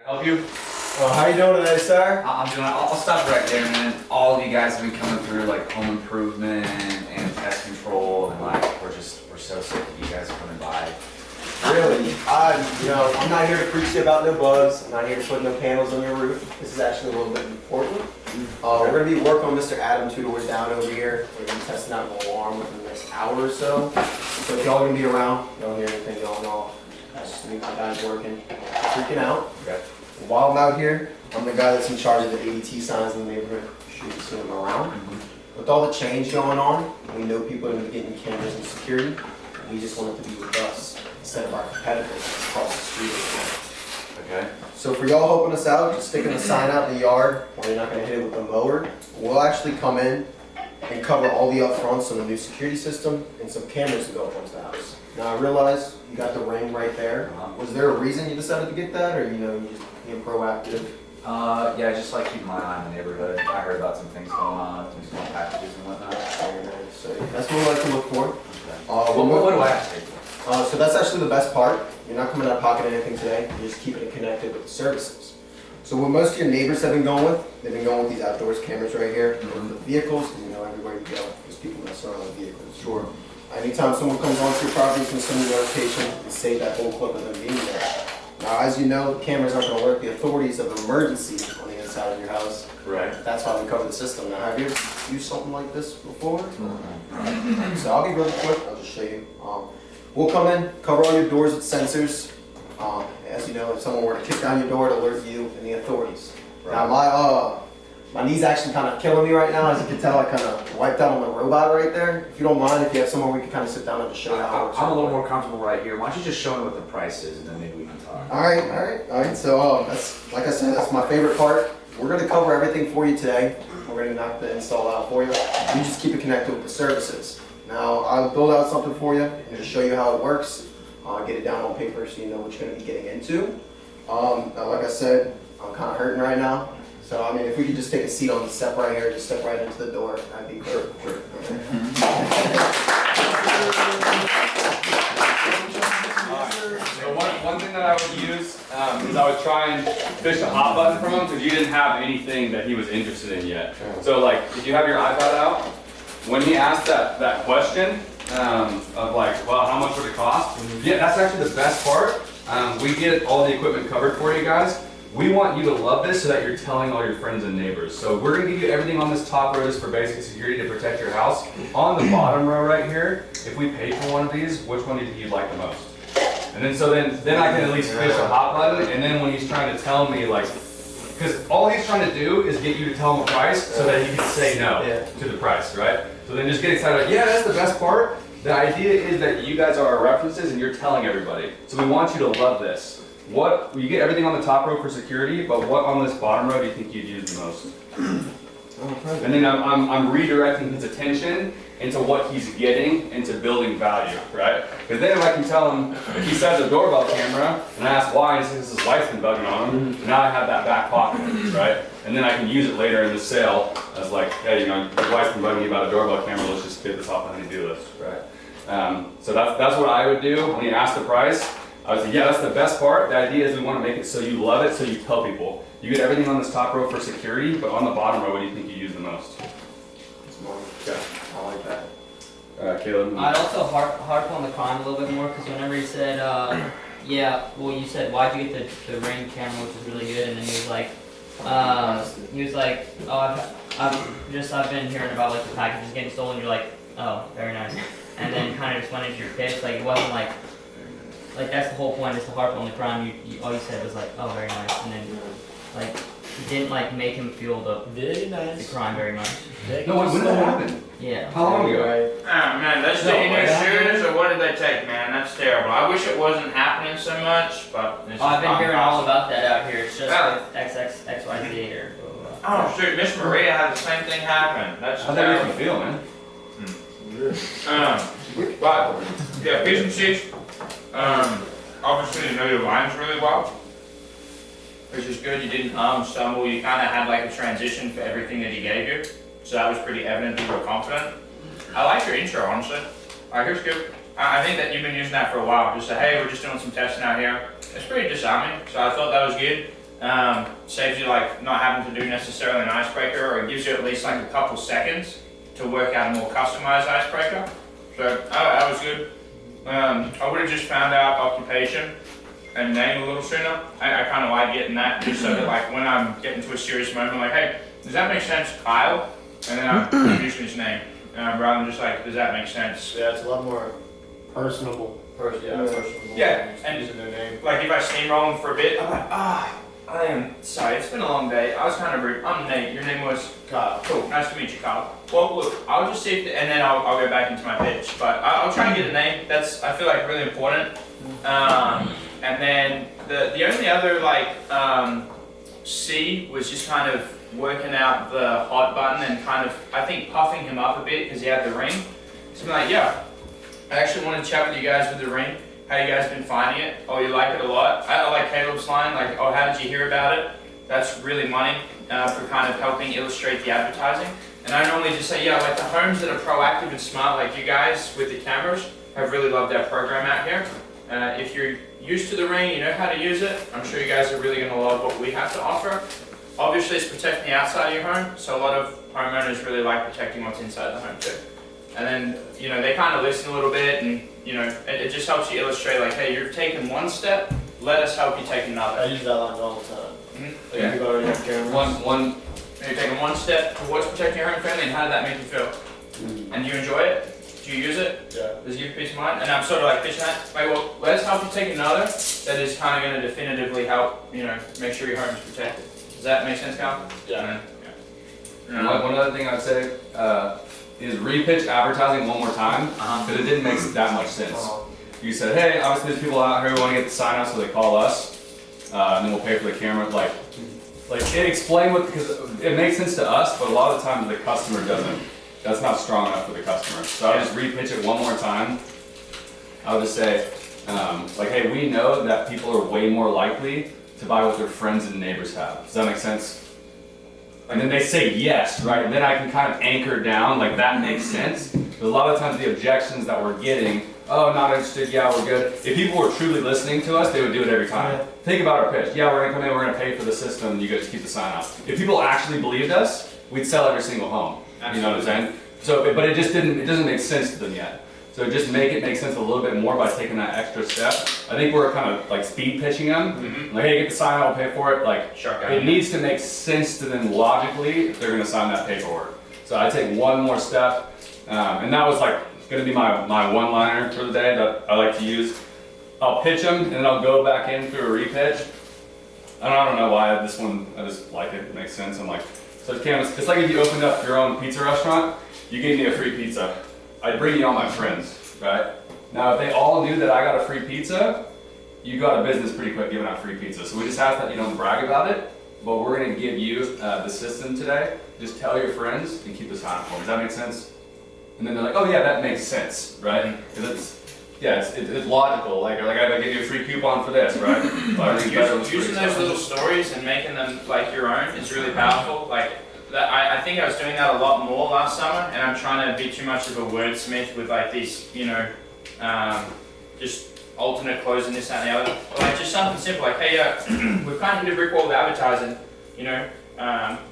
Help you? Well, how you doing today, sir? I'm doing. I'll stop right there, man. All of you guys have been coming through like home improvement and pest control, and like we're so sick of you guys coming by. Really? I'm not here to preach to you about no bugs. I'm not here to put no panels on your roof. This is actually a little bit important. We're going to be working on Mr. Adam 2 doors down over here. We're going to be testing out an alarm within the next hour or so. So if y'all going to be around, you don't hear anything going off. That's just me, my guys working, freaking out. Okay. While I'm out here, I'm the guy that's in charge of the ADT signs in the neighborhood. I'm sure you've seen them around. With all the change going on, we know people are going to be getting cameras and security. We just want it to be with us instead of our competitors across the street. Okay. So for y'all helping us out, just sticking a sign out in the yard where you're not going to hit it with a mower, we'll actually come in and cover all the upfronts on the new security system and some cameras to go up onto the house. Now I realize you got the ring right there. Was there a reason you decided to get that, or you just being proactive? Yeah, just like keep my eye on the neighborhood. I heard about some things going on, some small packages and whatnot. Very nice. So that's what we like to look for. Okay. What do I have to take? So that's actually the best part. You're not coming out of pocket anything today. You're just keeping it connected with the services. So what most of your neighbors have been going with, they've been going with these outdoors cameras right here. For the vehicles, because you know everywhere you go, there's people messing around with vehicles. Sure. Anytime someone comes onto your property, it's going to send you a notification and save that whole clip of them being there. Now, as you know, the cameras aren't going to alert the authorities of an emergency on the inside of your house. Right. That's why we cover the system. Now, have you ever used something like this before? So I'll be really quick. I'll just show you. We'll come in, cover all your doors with sensors. As you know, if someone were to kick down your door, it'll alert you and the authorities. Right. Now, my knee's actually kind of killing me right now. As you can tell, I kind of wiped out on the robot right there. If you don't mind, if you have somewhere we can kind of sit down and just show you how it works. I'm a little more comfortable right here. Why don't you just show me what the price is, and then maybe we can talk. All right. So that's, like I said, that's my favorite part. We're going to cover everything for you today. We're going to knock the install out for you. You just keep it connected with the services. Now, I'll build out something for you and just show you how it works. Get it down on paper so you know what you're going to be getting into. Like I said, I'm kind of hurting right now. So, I mean, if we could just take a seat on the step right here, just step right into the door, that'd be great. Sure. So one thing that I would use is I would try and fish a hot button from him because you didn't have anything that he was interested in yet. So like, if you have your iPad out, when he asked that question of like, well, how much would it cost? Yeah, that's actually the best part. We get all the equipment covered for you guys. We want you to love this so that you're telling all your friends and neighbors. So we're gonna give you everything on this top row just for basic security to protect your house. On the bottom row right here, if we paid for one of these, which one do you think you'd like the most? And then then I can at least fish a hot button, and then when he's trying to tell me like, because all he's trying to do is get you to tell him a price so that he can say no to the price, right? So then just get excited, like, yeah, that's the best part. The idea is that you guys are our references and you're telling everybody. So we want you to love this. You get everything on the top row for security, but what on this bottom row do you think you'd use the most? And then I'm redirecting his attention into what he's getting into building value, right? Because then if I can tell him, if he says a doorbell camera, and I ask why, and he says his wife's been bugging on him, now I have that back pocket, right? And then I can use it later in the sale as like, hey, your wife's been bugging you about a doorbell camera, let's just get this off the honey-do list, right? So that's what I would do when you ask the price. I would say, yeah, that's the best part. The idea is we want to make it so you love it, so you tell people. You get everything on this top row for security, but on the bottom row, what do you think you use the most? Okay, I like that. Caleb? I'd also harp on the crime a little bit more, because whenever he said, yeah, well, you said, why'd you get the Ring camera, which is really good, and then he was like, oh, I've been hearing about like the packages getting stolen. You're like, oh, very nice, and then kind of just went into your pitch. Like it wasn't like that's the whole point, is to harp on the crime. All you said was like, oh, very nice, and then like you didn't like make him feel the crime very much. No, when did that happen? Yeah. How long ago? Oh man, they stay in your shoes, or what did they take, man? That's terrible. I wish it wasn't happening so much, but it's I've been hearing all about that out here. It's just with XYZ or blah, blah. Oh shoot, Miss Maria had the same thing happen. That's How'd that make you feel, man? But yeah, P's and C's. Obviously you know your lines really well, which is good. You didn't stumble. You kind of had like a transition for everything that he gave you, so that was pretty evident that you were confident. I like your intro, honestly. Alright, here's good. I think that you've been using that for a while. Just say, hey, we're just doing some testing out here. It's pretty disarming, so I thought that was good. Saves you like not having to do necessarily an icebreaker, or it gives you at least like a couple seconds to work out a more customized icebreaker. So that was good. I would have just found out occupation and name a little sooner. I kind of like getting that, just so that like when I'm getting to a serious moment, like, hey, does that make sense, Kyle? And then I introduce his name, rather than just like, does that make sense? Yeah, it's a lot more personable. Personable. Yeah, and using their name. like if I steamroll him for a bit, I'm like, I am sorry, it's been a long day. I was kind of rude. I'm Nate. Your name was Kyle. Cool. Nice to meet you, Kyle. Well, look, I'll just see if, and then I'll go back into my pitch. But I'll try and get a name. That's, I feel like, really important. And then the only other like C was just kind of working out the hot button and kind of, I think, puffing him up a bit because he had the ring. So I'm like, yeah, I actually want to chat with you guys with the ring. How you guys been finding it? Oh, you like it a lot? I like Caleb's line, like, oh, how did you hear about it? That's really money for kind of helping illustrate the advertising. And I normally just say, yeah, like the homes that are proactive and smart, like you guys with the cameras, have really loved our program out here. If you're used to the ring, you know how to use it, I'm sure you guys are really gonna love what we have to offer. Obviously, it's protecting the outside of your home, so a lot of homeowners really like protecting what's inside the home too. And then, you know, they kind of listen a little bit, and you know, it just helps you illustrate like, hey, you're taking one step, let us help you take another. I use that line all the time. Mm-hmm. Like, you already have cameras. You're taking one step towards protecting your home family, and how did that make you feel? And do you enjoy it? Do you use it? Yeah. Does it give you peace of mind? And I'm sort of like pitching that, like, well, let us help you take another that is kind of going to definitively help, you know, make sure your home is protected. Does that make sense, Cal? Yeah. One other thing I'd say is repitch advertising one more time, because it didn't make that much sense. You said, hey, obviously there's people out here who want to get the sign out, so they call us, and then we'll pay for the camera. Like it explained what, because it makes sense to us, but a lot of the times the customer doesn't. That's not strong enough for the customer. So I'll just repitch it one more time. I'll just say, like, hey, we know that people are way more likely to buy what their friends and neighbors have. Does that make sense? And then they say yes, right? And then I can kind of anchor down, like that makes sense. But a lot of times the objections that we're getting, oh, not interested, yeah, we're good. If people were truly listening to us, they would do it every time. Yeah. Think about our pitch. Yeah, we're gonna come in, we're gonna pay for the system, you guys keep the sign out. If people actually believed us, we'd sell every single home. Absolutely. You know what I'm saying? So, but it just didn't, it doesn't make sense to them yet. So just make it make sense a little bit more by taking that extra step. I think we're kind of like speed pitching them. Mm-hmm. Like, hey, get the sign out, we'll pay for it. Like, Sure, it needs to make sense to them logically if they're gonna sign that paperwork. So I take one more step, and that was like gonna be my one-liner for the day that I like to use. I'll pitch them, and then I'll go back in through a repitch. I don't know why this one, I just like it, it makes sense. I'm like, so Cam, it's like if you opened up your own pizza restaurant, you gave me a free pizza. I'd bring you all my friends, right? Now, if they all knew that I got a free pizza, you got a business pretty quick giving out free pizza. So we just ask that you don't brag about it, but we're gonna give you the system today. Just tell your friends and keep the sign for them. Does that make sense? And then they're like, oh yeah, that makes sense, right? Because it's logical. Like I give you a free coupon for this, right? Using those little stories and making them like your own is really powerful. Like that, I think I was doing that a lot more last summer, and I'm trying to be too much of a wordsmith with like these, you know, just alternate clothes and this, that, and the other. But like just something simple, like, hey, we've kind of hit a brick wall with advertising. You know,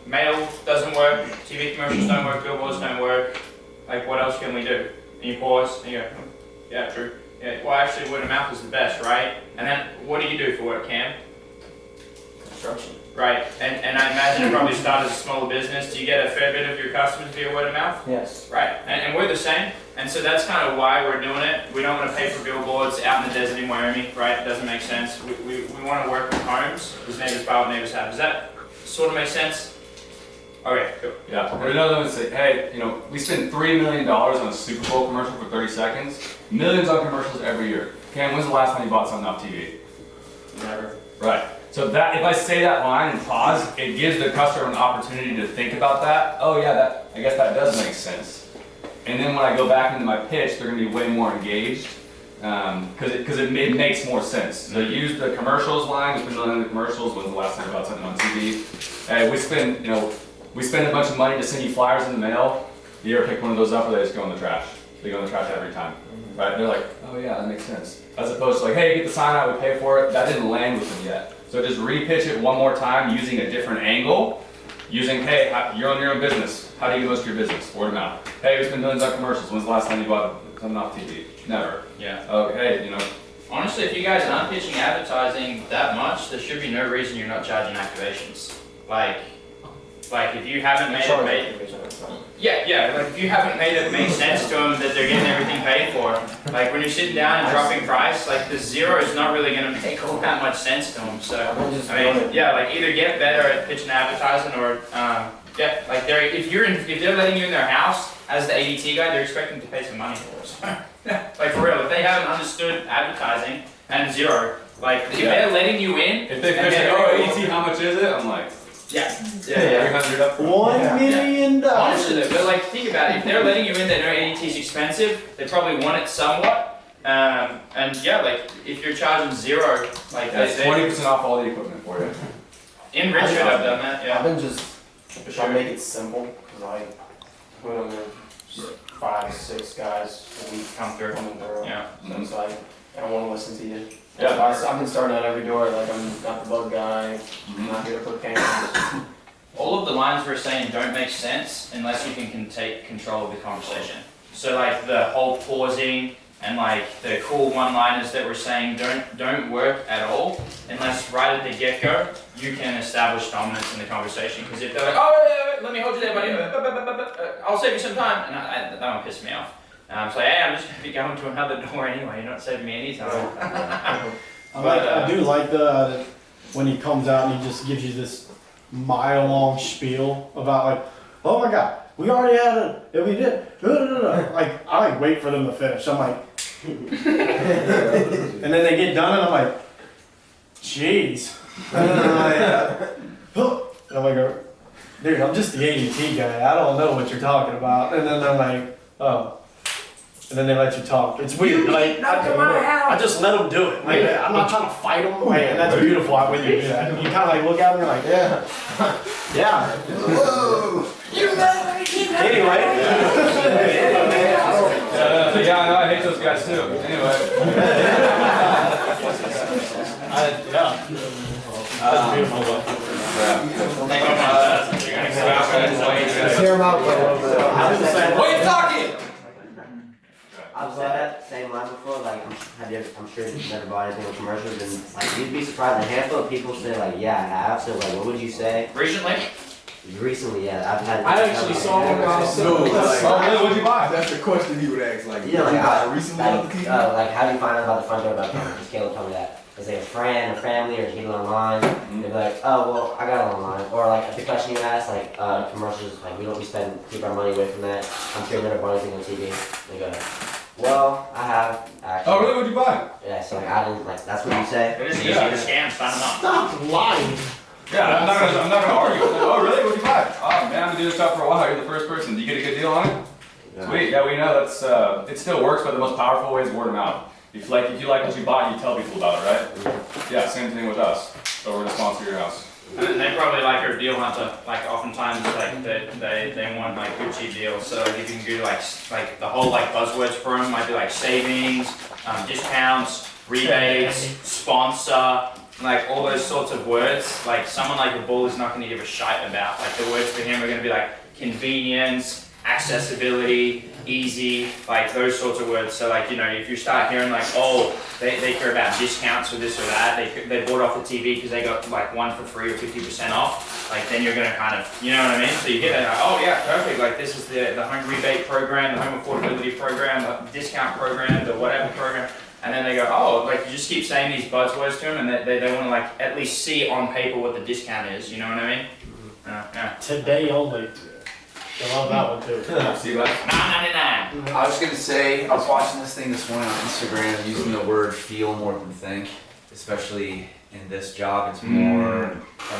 mail doesn't work, TV commercials don't work, billboards don't work. Like, what else can we do? And you pause and you go, yeah, true. Yeah, well, actually, word of mouth is the best, right? And then, what do you do for work, Cam? Construction. Right, and I imagine it probably started as a smaller business. Do you get a fair bit of your customers via word of mouth? Yes. Right, and we're the same. And so that's kind of why we're doing it. We don't want to pay for billboards out in the desert in Wyoming, right? It doesn't make sense. We want to work with homes, because neighbors buy what neighbors have. Does that sort of make sense? Okay, cool. Yeah, and another one would say, hey, you know, we spend $3 million on a Super Bowl commercial for 30 seconds. Millions on commercials every year. Cam, when's the last time you bought something off TV? Never. Right. So that, if I say that line and pause, it gives the customer an opportunity to think about that. Oh yeah, I guess that does make sense. And then when I go back into my pitch, they're going to be way more engaged because it makes more sense. So use the commercials line. We spend millions on commercials. When's the last time you bought something on TV? Hey, we spend a bunch of money to send you flyers in the mail. You ever pick one of those up, or they just go in the trash? They go in the trash every time, right? They're like, oh yeah, that makes sense. As opposed to like, hey, get the sign out, we pay for it. That didn't land with them yet. So So just repitch it one more time using a different angle. Using, hey, you're on your own business. How do you get most of your business? Word of mouth. Hey, we spend millions on commercials. When's the last time you bought something off TV? Never. Yeah. Okay, you know. Honestly, if you guys aren't pitching advertising that much, there should be no reason you're not charging activations. Like if you haven't made it like if you haven't made it make sense to them that they're getting everything paid for, like when you're sitting down and dropping price, like the zero is not really going to make all that much sense to them. So I mean, yeah, like either get better at pitching advertising or yeah, like if they're letting you in their house as the ADT guy, they're expecting to pay some money for it. So, like for real, if they haven't understood advertising and zero, like if they're letting you in, if they pitch like, oh, ADT, how much is it? I'm like, yeah. 300 up. $1 million. Honestly, though, but like think about it. If they're letting you in, they know ADT is expensive. They probably want it somewhat. And yeah, like if you're charging zero, like that's 20% off all the equipment for you. In Richmond, I've done that. I've Yeah. been just trying to make it simple because I put them in 5, 6 guys a week Come through. coming through. Yeah. So it's like I don't want to listen to you. Yeah. I've been starting at every door. Like I'm not the bug guy. I'm not here to put cameras. All of the lines we're saying don't make sense unless you can take control of the conversation. So like the whole pausing and like the cool one-liners that we're saying don't work at all unless right at the get-go you can establish dominance in the conversation. Because if they're like, oh, wait, let me hold you there, buddy. I'll save you some time, and that one pissed me off. So hey, I'm just gonna be going to another door anyway. You're not saving me any time. I do like the when he comes out and he just gives you this mile-long spiel about like, oh my God, we already had it, and we did. Like I like wait for them to finish. I'm like, and then they get done, and I'm like, jeez. And then I'm like, dude, I'm just the ADT guy. I don't know what you're talking about. And then I'm like, oh. And then they let you talk. It's weird. Like I just let them do it. Like I'm not trying to fight them. Like, and that's beautiful when you do that. You kind of like look at them and you're like, yeah, yeah. Whoa. Anyway. Yeah, I know. I hate those guys too. Anyway. Yeah. That's beautiful. Hear 'em out for a little bit. What are you talking? I've said that same line before, like, I'm sure you've never bought anything with commercials, and like, you'd be surprised, a handful of people say, like, yeah, I have, so like, what would you say? Recently? Recently, yeah, I've had. I actually saw one myself. Oh, really? What'd you buy? That's the question he would ask. Like, Yeah, like, I recently on the TV. like, how do you find out about the front door about cameras? Caleb told me that. Is it a friend, a family, or did you get it online? They'd be like, oh, well, I got it online. Or like, the question you asked, like, commercials, like, we keep our money away from that. I'm sure you never bought anything on TV. They go, well, I have, actually. Oh, really? What'd you buy? Yeah, so like, I didn't, like, that's what you say. It is easy to scam. Sign them up. Stop lying. Yeah, I'm not gonna argue. Like, oh, really? What'd you buy? Oh, man, I've been doing this job for a while. You're the first person. Did you get a good deal on it? Yeah. Sweet. Yeah, we know that's it still works, but the most powerful way is word of mouth. If you like what you bought, you tell people about it, right? Yeah, same thing with us. So we're gonna sponsor your house. And they probably like our deal hunter. Like oftentimes, like they want like good cheap deals. So you can do like the whole like buzzwords for them might be like savings, discounts, rebates, sponsor, like all those sorts of words. Like someone like a bull is not going to give a shite about. Like the words for him are going to be like convenience, accessibility, easy, like those sorts of words. So like, you know, if you start hearing like, oh, they care about discounts or this or that, they bought off the TV because they got like 1 for free or 50% off, like then you're going to kind of, you know what I mean? So you get that, like, oh yeah, perfect, like this is the home rebate program, the home affordability program, the discount program, the whatever program. And then they go, oh, like you just keep saying these buzzwords to them and they want to like at least see on paper what the discount is, you know what I mean? Yeah. Today only. I love that one too. See that? $9.99. I was gonna say, I was watching this thing this morning on Instagram using the word feel more than think, especially in this job. It's more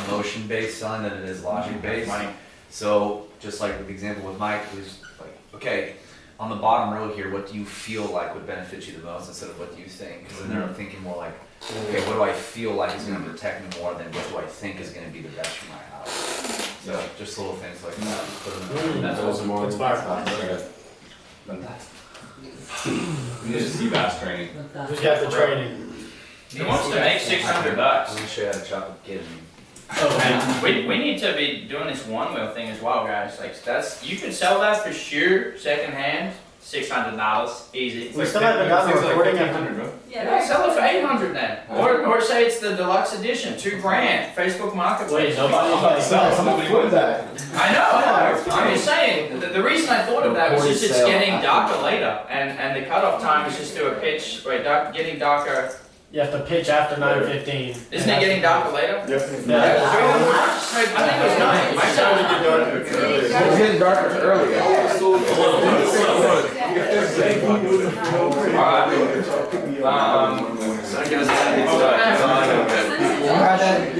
emotion-based selling than it is logic-based. Money. So, just like with the example with Mike, it was like, okay, on the bottom row here, what do you feel like would benefit you the most instead of what do you think? Because then they're thinking more like, okay, what do I feel like is going to protect me more than what do I think is going to be the best for my house? So just little things like that. Put them in that It's We need a CBAS training. Who's got the training? He wants to make $600. I'm gonna show you how to chop a kid. And we need to be doing this one wheel thing as well, guys. Like that's you can sell that for sure, second hand, $600 easy. We still haven't gotten the recording after. bro. Yeah, sell it for 800 then, or say it's the deluxe edition, $2,000, Facebook Marketplace. Somebody would that. I know. I'm just saying. The reason I thought of that was just it's getting darker later, and the cutoff time is just do a pitch. Right, getting darker. You have to pitch after 9:15. Isn't it getting darker later? Yep. I think it was 9. My time It's getting darker earlier. Alright.